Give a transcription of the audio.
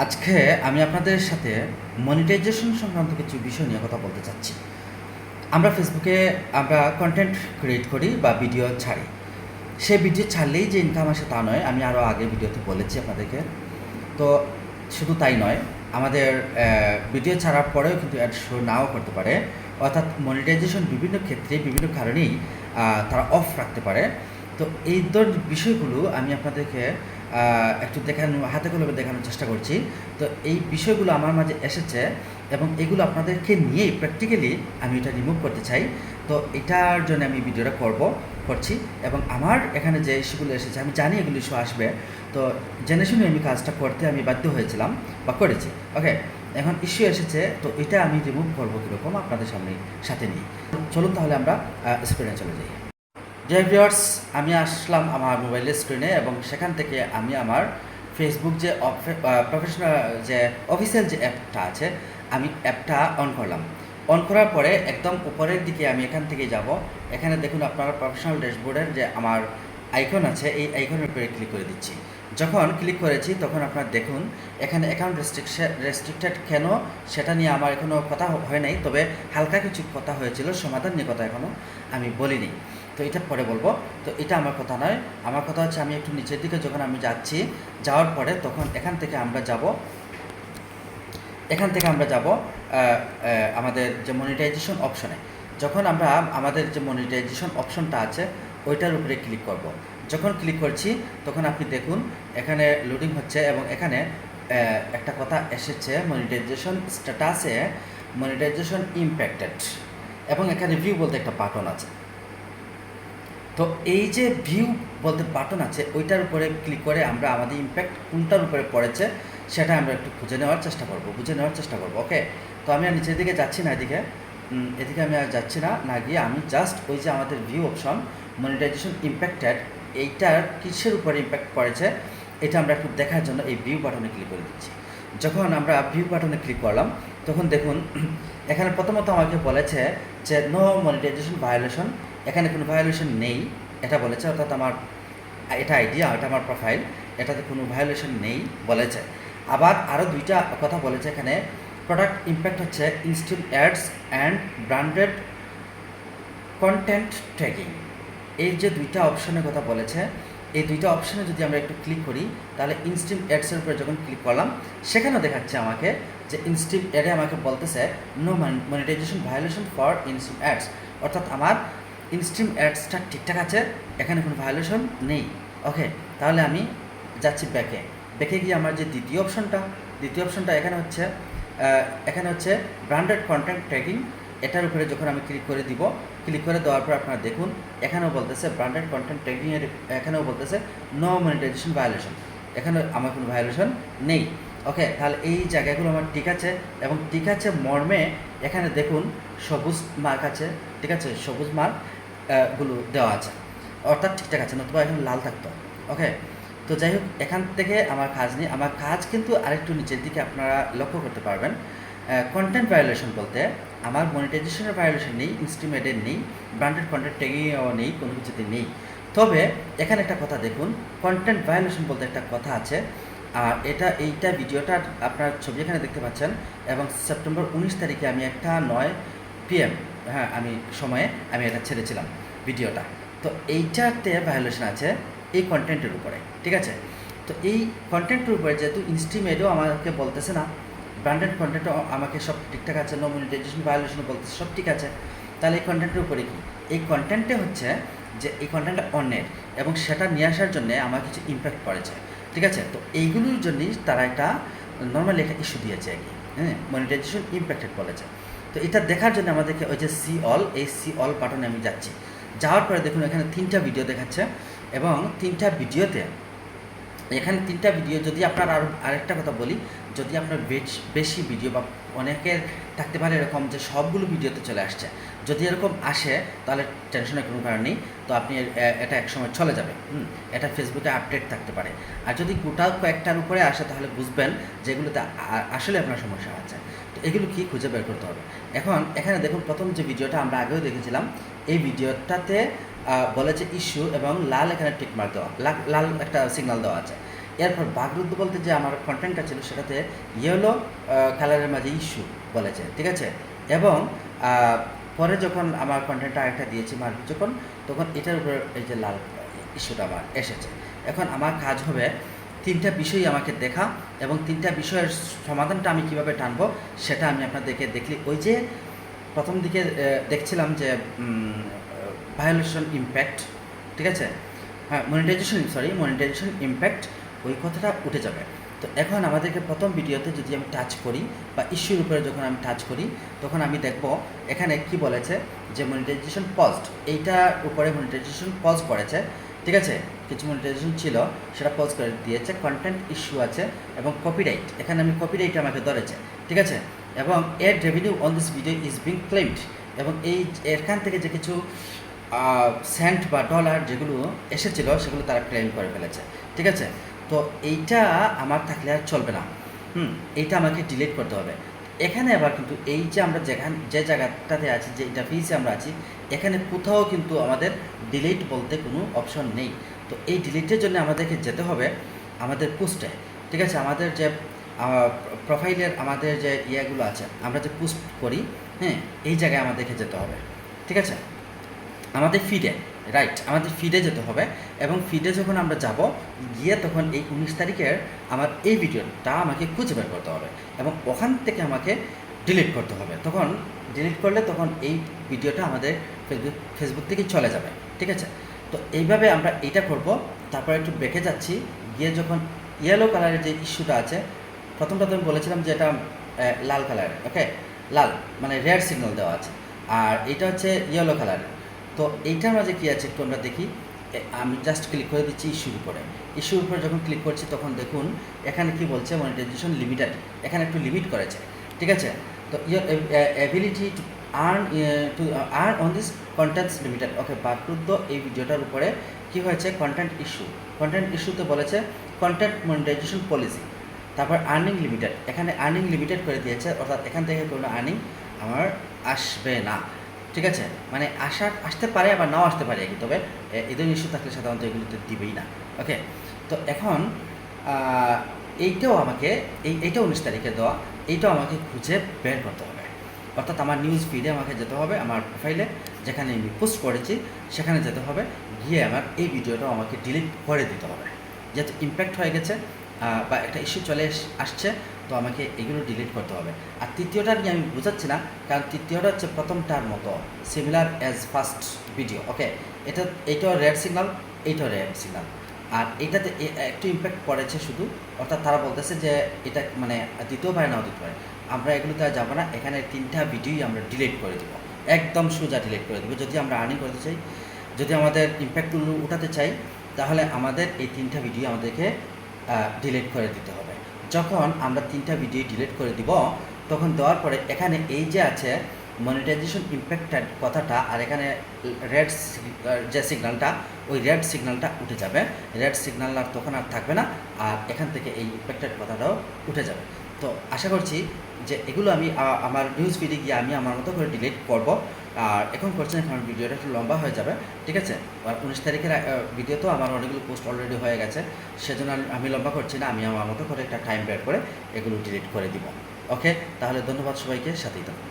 আজকে আমি আপনাদের সাথে মনিটাইজেশন সংক্রান্ত কিছু বিষয় নিয়ে কথা বলতে চাচ্ছি। আমরা ফেসবুকে কন্টেন্ট ক্রিয়েট করি বা ভিডিও ছাড়ি। সে ভিডিও ছাড়লেই যে ইনকাম আসে তা নয়, আমি আরও আগে ভিডিওতে বলেছি আপনাদেরকে। তো শুধু তাই নয়, আমাদের ভিডিও ছাড়ার পরেও কিন্তু অ্যাড শো নাও করতে পারে, অর্থাৎ মনিটাইজেশন বিভিন্ন ক্ষেত্রে বিভিন্ন কারণেই তারা অফ রাখতে পারে। তো এই ধরনের বিষয়গুলো আমি আপনাদেরকে একটু হাতে কলমে দেখানোর চেষ্টা করছি। তো এই বিষয়গুলো আমার মাঝে এসেছে এবং এগুলো আপনাদেরকে নিয়েই প্র্যাকটিক্যালি আমি এটা রিমুভ করতে চাই। তো এটার জন্য আমি ভিডিওটা করছি এবং আমার এখানে যে ইস্যুগুলো এসেছে আমি জানি এগুলো ইস্যু আসবে। তো জেনে শুনে আমি কাজটা করতে আমি বাধ্য হয়েছিলাম বা করেছি। ওকে, এখন ইস্যু এসেছে, তো এটা আমি রিমুভ করবো কীরকম আপনাদের সাথে নিয়ে চলুন তাহলে আমরা স্ক্রিনে চলে যাই। ডিয়ার ভিউয়ার্স, আমি আসলাম আমার মোবাইলের স্ক্রিনে এবং সেখান থেকে আমি আমার ফেসবুক যে প্রফেশনাল যে অফিসিয়াল যে অ্যাপটা আছে আমি অ্যাপটা অন করলাম। অন করার পরে একদম উপরের দিকে আমি এখান থেকে যাব। এখানে দেখুন আপনারা প্রফেশনাল ড্যাশবোর্ডের যে আমার আইকন আছে এই আইকনের উপরে ক্লিক করে দিচ্ছি। যখন ক্লিক করেছি তখন আপনারা দেখুন এখানে অ্যাকাউন্ট রেস্ট্রিক্টেড কেন সেটা নিয়ে আমার এখনও কথা হয় নাই, তবে হালকা কিছু কথা হয়েছিল, সমাধান নিয়ে কথা এখনও আমি বলিনি। তো এটা পরে বলবো। তো এটা আমার কথা নয়, আমার কথা হচ্ছে আমি একটু নিচের দিকে যখন আমি যাচ্ছি, যাওয়ার পরে তখন এখান থেকে আমরা যাব আমাদের যে মনিটাইজেশন অপশনে। যখন আমরা আমাদের যে মনিটাইজেশন অপশনটা আছে ওইটার উপরে ক্লিক করব। যখন ক্লিক করছি তখন আপনি দেখুন এখানে লোডিং হচ্ছে এবং এখানে একটা কথা এসেছে মনিটাইজেশন স্ট্যাটাসে মনিটাইজেশন ইম্প্যাক্টেড এবং এখানে ভিউ বলতে একটা বাটন আছে। তো এই যে ভিউ বলতে বাটন আছে ওইটার উপরে ক্লিক করে আমরা আমাদের ইম্প্যাক্ট কোনটার উপরে পড়েছে সেটা আমরা একটু বুঝে নেওয়ার চেষ্টা করব। ওকে, তো আমি আর নিচের দিকে যাচ্ছি না, এদিকে আমি আর যাচ্ছি না গিয়ে আমি জাস্ট ওই যে আমাদের ভিউ অপশন মনিটাইজেশন ইম্প্যাক্টেড এইটার কিসের উপরে ইম্প্যাক্ট পড়েছে এটা আমরা একটু দেখার জন্য এই ভিউ বাটনে ক্লিক করে দিচ্ছি। যখন আমরা ভিউ বাটনে ক্লিক করলাম তখন দেখুন এখানে প্রথমত আমাকে বলেছে যে নো মনিটাইজেশন ভায়োলেশন, এখানে কোনো ভায়োলেশন নেই এটা বলেছে, অর্থাৎ আমার এটা আইডিয়া, এটা আমার প্রোফাইল, এটাতে কোনো ভায়োলেশন নেই বলেছে। আবার আরও দুইটা কথা বলেছে এখানে, প্রোডাক্ট ইম্প্যাক্ট হচ্ছে instil ads and branded content tracking. এই যে দুইটা অপশনের কথা বলেছে, এই দুইটা অপশনে যদি আমরা একটু ক্লিক করি তাহলে ইনস্টিম অ্যাডসের উপরে যখন ক্লিক করলাম সেখানেও দেখাচ্ছে আমাকে যে ইনস্টিম অ্যাডে আমাকে বলতেছে no monetization violation for instream ads, অর্থাৎ আমার ইনস্টিম অ্যাডসটা ঠিকঠাক আছে, এখানে কোনো ভায়োলেশন নেই। ওকে, তাহলে আমি যাচ্ছি ব্যাকে গিয়ে আমার যে দ্বিতীয় অপশনটা এখানে হচ্ছে ব্র্যান্ডেড কন্টেন্ট ট্র্যাকিং, এটার উপরে যখন আমি ক্লিক করে দেওয়ার পর আপনারা দেখুন এখানেও বলতেছে ব্র্যান্ডেড কন্টেন্ট ট্র্যাকিংয়ের, এখানেও বলতেছে নো মনিটাইজেশন ভায়োলেশন, এখানে আমার কোনো ভায়োলেশন নেই। ওকে, তাহলে এই জায়গাগুলো আমার ঠিক আছে এবং ঠিক আছে মর্মে এখানে দেখুন সবুজ মার্ক আছে, ঠিক আছে, সবুজ মার্ক গুলো দেওয়া আছে, অর্থাৎ ঠিকঠাক আছে, নতুবা এখানে লাল থাকতো। ওকে, তো যাই হোক এখান থেকে আমার কাজ কিন্তু আরেকটু নিচের দিকে আপনারা লক্ষ্য করতে পারবেন। কন্টেন্ট ভায়োলেশন বলতে আমার মনিটাইজেশনের ভায়োলেশন নেই, ইনস্টিমেটের নেই, ব্র্যান্ডেড কন্টেন্ট ট্যাগিংও নেই, কোনো কিছুতে নেই। তবে এখানে একটা কথা দেখুন, কন্টেন্ট ভায়োলেশন বলতে একটা কথা আছে, আর এইটা ভিডিওটা আপনার ছবি এখানে দেখতে পাচ্ছেন এবং সেপ্টেম্বর 19 তারিখে আমি একটা 9 PM সময়ে আমি এটা ছেড়েছিলাম ভিডিওটা। তো এইটাতে ভায়োলেশন আছে এই কন্টেন্টের উপরে, ঠিক আছে। তো এই কন্টেন্টের উপরে যেহেতু ইনস্টিমেটও আমাকে বলতেছে না, ব্র্যান্ডেড কন্টেন্টও আমাকে সব ঠিকঠাক আছে, নো মনিটাইজেশন ভায়োলেশন বলতেছে সব ঠিক আছে, তাহলে এই কন্টেন্টের উপরে কি এই কন্টেন্টে হচ্ছে যে এই কন্টেন্টটা অন্যের এবং সেটা নিয়ে আসার জন্যে আমার কিছু ইম্প্যাক্ট পড়েছে, ঠিক আছে। তো এইগুলোর জন্যই তারা একটা নর্মালি একটা ইস্যু দিয়েছে আর কি, মনিটাইজেশন ইম্প্যাক্টেড বলেছে। তো এটা দেখার জন্য আমাদেরকে ওই যে সি অল বাটনে আমি যাচ্ছি। যাওয়ার পরে দেখুন এখানে 3টা ভিডিও দেখাচ্ছে এবং 3টা ভিডিওতে যদি আপনার আরেকটা কথা বলি, যদি আপনার বেশি ভিডিও বা অনেকের থাকতে পারে এরকম যে সবগুলো ভিডিওতে চলে আসছে, যদি এরকম আসে তাহলে টেনশনের কোনো কারণ নেই, তো আপনি এটা একসময় চলে যাবে, এটা ফেসবুকে আপডেট থাকতে পারে। আর যদি গোটা কয়েকটার উপরে আসে তাহলে বুঝবেন যেগুলোতে আসলে আপনার সমস্যা আছে। তো এগুলো কি খুঁজে বের করতে হবে। এখন এখানে দেখুন প্রথম যে ভিডিওটা আমরা আগেও দেখেছিলাম, এই ভিডিওটাতে বলেছে ইস্যু এবং লাল এখানে টিক মার্ক দেওয়া, লাল একটা সিগন্যাল দেওয়া আছে। এরপর বাগরুদ্ধ বলতে যে আমার কন্টেন্টটা ছিল সেটাতে ইয়েলো কালারের মাঝে ইস্যু বলেছে, ঠিক আছে। এবং পরে যখন আমার কন্টেন্টটা আরেকটা দিয়েছি মারবি যখন, তখন এটার উপর এই যে লাল ইস্যুটা আমার এসেছে। এখন আমার কাজ হবে 3টা বিষয় আমাকে দেখা এবং 3টা বিষয়ের সমাধানটা আমি কীভাবে টানবো সেটা আমি আপনাদেরকে দেখলি। ওই যে প্রথম দিকে দেখছিলাম যে ভায়োলেশন ইম্প্যাক্ট, ঠিক আছে, হ্যাঁ মনিটাইজেশন ইম্প্যাক্ট, ওই কথাটা উঠে যাবে। তো এখন আমাদেরকে প্রথম ভিডিওতে যদি আমি টাচ করি বা ইস্যুর উপরে যখন আমি টাচ করি, তখন আমি দেখব এখানে কি বলেছে যে মনিটাইজেশন পজড, এইটার উপরে মনিটাইজেশন পজ করেছে, ঠিক আছে। কিছু মনিটাইজেশন ছিল সেটা পজ করে দিয়েছে, কন্টেন্ট ইস্যু আছে এবং কপিরাইট, এখানে আমি কপিরাইট আমাকে ধরেছে, ঠিক আছে। এবং এর revenue on this video is being claimed, এবং এখান থেকে যে কিছু সেন্ট বা ডলার যেগুলো এসেছিল সেগুলো তারা ক্লেম করে ফেলেছে, ঠিক আছে। তো এইটা আমার থাকলে আর চলবে না, এইটা আমাকে ডিলিট করতে হবে। এখানে আবার কিন্তু এই যে আমরা যে জায়গাটাতে আছি, যে ইন্টারফেসে আমরা আছি, এখানে কোথাও কিন্তু আমাদের ডিলিট বলতে কোনো অপশন নেই। তো এই ডিলিটের জন্য আমাদেরকে যেতে হবে আমাদের পোস্টে, ঠিক আছে। আমাদের যে প্রোফাইলের আমাদের যে ইয়েগুলো আছে, আমরা যে পোস্ট করি, হ্যাঁ, এই জায়গায় আমাদেরকে যেতে হবে, ঠিক আছে। আমাদের ফিডে, রাইট, আমাদের ফিডে যেতে হবে। এবং ফিডে যখন আমরা যাব, গিয়ে তখন এই 19 তারিখের আমার এই ভিডিওটা আমাকে খুঁজে বের করতে হবে এবং ওখান থেকে আমাকে ডিলিট করতে হবে। তখন ডিলিট করলে তখন এই ভিডিওটা আমাদের ফেসবুক থেকে চলে যাবে, ঠিক আছে। তো এইভাবে আমরা এইটা করব। তারপর একটু বেঁকে যাচ্ছি, গিয়ে যখন ইয়েলো কালারের যে ইস্যুটা আছে, প্রথমটা আমি বলেছিলাম যে এটা লাল কালার, ওকে, লাল মানে রেড সিগন্যাল দেওয়া আছে, আর এটা হচ্ছে ইয়েলো কালারের। তো এইটার মাঝে কী আছে একটু আমরা দেখি। আমি জাস্ট ক্লিক করে দিচ্ছি ইস্যুর উপরে। ইস্যুর উপরে যখন ক্লিক করছি তখন দেখুন এখানে কি বলছে, মনিটাইজেশন লিমিটেড, এখানে একটু লিমিট করেছে, ঠিক আছে। তো your ability to earn on this contents limited, okay. বাকরুদ্ধ এই ভিডিওটার উপরে কি হয়েছে, কন্টেন্ট ইস্যুতে বলেছে কন্টেন্ট মনিটাইজেশন পলিসি, তারপর আর্নিং লিমিটেড, এখানে আর্নিং লিমিটেড করে দিয়েছে, অর্থাৎ এখান থেকে কোনো আর্নিং আমার আসবে না, ঠিক আছে। মানে আসতে পারে আবার নাও আসতে পারে, তবে এদের ইস্যু থাকলে সাধারণত এগুলোতে দিবেই না, ওকে। তো এখন এইটাও আমাকে এইটা 19 তারিখে দেওয়া, এইটাও আমাকে খুঁজে বের করতে হবে। অর্থাৎ আমার নিউজ ফিডে আমাকে যেতে হবে, আমার প্রোফাইলে যেখানে আমি পোস্ট করেছি সেখানে যেতে হবে, গিয়ে আমার এই ভিডিওটাও আমাকে ডিলিট করে দিতে হবে, যেহেতু ইম্প্যাক্ট হয়ে গেছে বা একটা ইস্যু চলে আসছে, তো আমাকে এগুলো ডিলিট করতে হবে। আর তৃতীয়টা নিয়ে আমি বোঝাচ্ছি না, কারণ তৃতীয়টা হচ্ছে প্রথমটার মতো সিমিলার অ্যাজ ফার্স্ট ভিডিও, ওকে। এইটাও রেড সিগন্যাল, এইটাও রেড সিগন্যাল, আর এইটাতে একটু ইম্প্যাক্ট পড়েছে শুধু, অর্থাৎ তারা বলতেছে যে এটা মানে দিতেও পারে নাও দিতে পারে। আমরা এগুলোতে আর যাবো না, এখানে 3টা ভিডিওই আমরা ডিলিট করে দেবো, একদম সোজা ডিলিট করে দেবো। যদি আমরা আর্নিং করতে চাই, যদি আমাদের ইম্প্যাক্টগুলো উঠাতে চাই, তাহলে আমাদের এই 3টা ভিডিও আমাদেরকে ডিলিট করে দিতে হবে। যখন আমরা 3টা ভিডিও ডিলিট করে দিব, তখন দেওয়ার পরে এখানে এই যে আছে মনিটাইজেশন ইম্প্যাক্টেড কথাটা, আর এখানে রেড যে সিগন্যালটা, ওই রেড সিগন্যালটা উঠে যাবে, রেড সিগন্যাল আর তখন আর থাকবে না, আর এখান থেকে এই ইম্প্যাক্টেড কথাটাও উঠে যাবে। তো আশা করছি যে এগুলো আমি আমার নিউজ ফিডে গিয়ে আমি আমার মতো করে ডিলিট করব। আর এখন করছি না, কারণ ভিডিওটা একটু লম্বা হয়ে যাবে, ঠিক আছে। আর 19 তারিখের ভিডিও তো আমার অনেকগুলো পোস্ট অলরেডি হয়ে গেছে, সেজন্য আমি লম্বা করছি না, আমি আমার মতো করে একটা টাইম বের করে এগুলো ডিলিট করে দিব, ওকে। তাহলে ধন্যবাদ সবাইকে, সাথেই থাকুন।